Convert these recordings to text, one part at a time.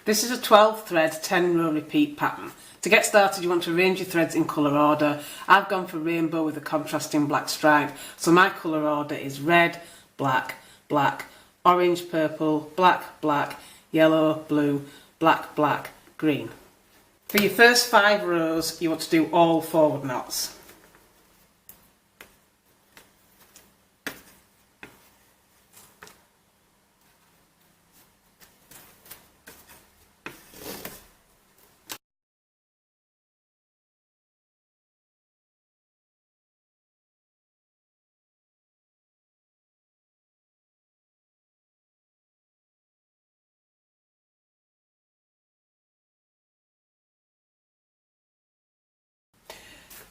This is a 12 thread 10 row repeat pattern. To get started you want to arrange your threads in colour order. I've gone for rainbow with a contrasting black stripe, so my colour order is red, black, black, orange, purple, black, black, yellow, blue, black, black, green. For your first 5 rows you want to do all forward knots.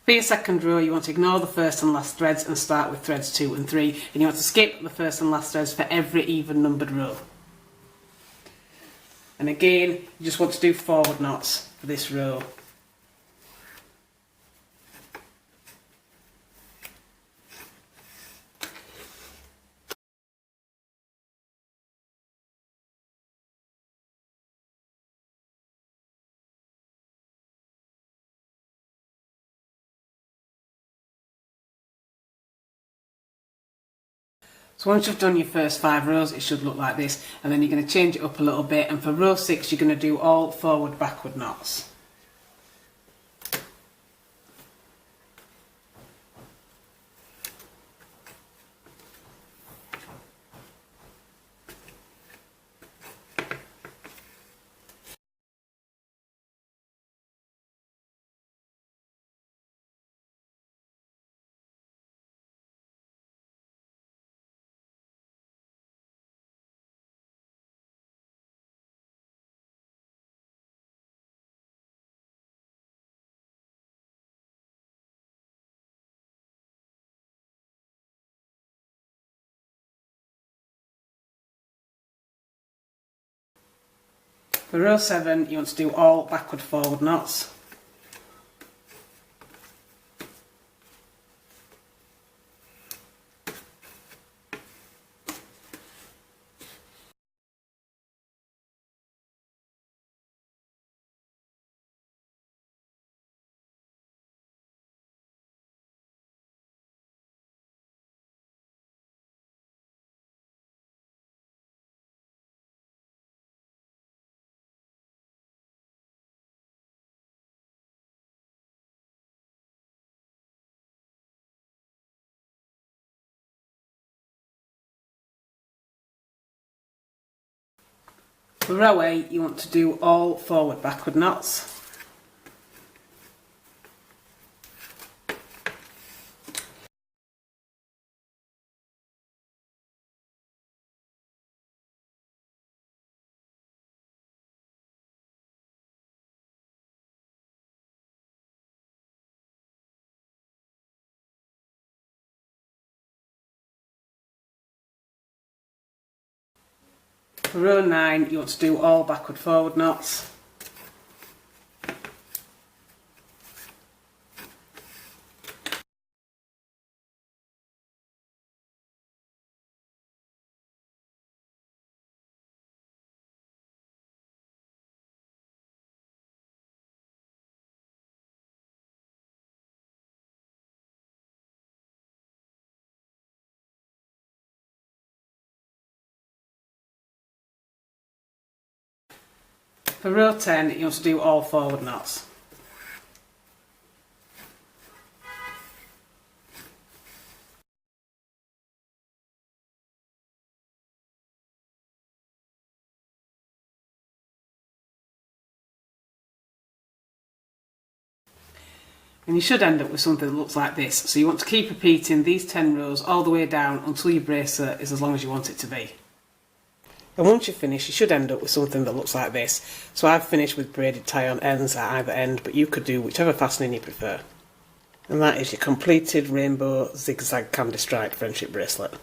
For your second row you want to ignore the first and last threads and start with threads 2 and 3, and you want to skip the first and last threads for every even numbered row. And again you just want to do forward knots for this row. So once you've done your first 5 rows it should look like this, and then you're going to change it up a little bit, and for row 6 you're going to do all forward backward knots. For row 7 you want to do all backward forward knots. For row 8 you want to do all forward backward knots. For row 9 you want to do all backward forward knots. For row 10 you want to do all forward knots. And you should end up with something that looks like this, so you want to keep repeating these 10 rows all the way down until your bracelet is as long as you want it to be. And once you're finished you should end up with something that looks like this. So I've finished with braided tie-on ends at either end, but you could do whichever fastening you prefer. And that is your completed rainbow zigzag candy stripe friendship bracelet.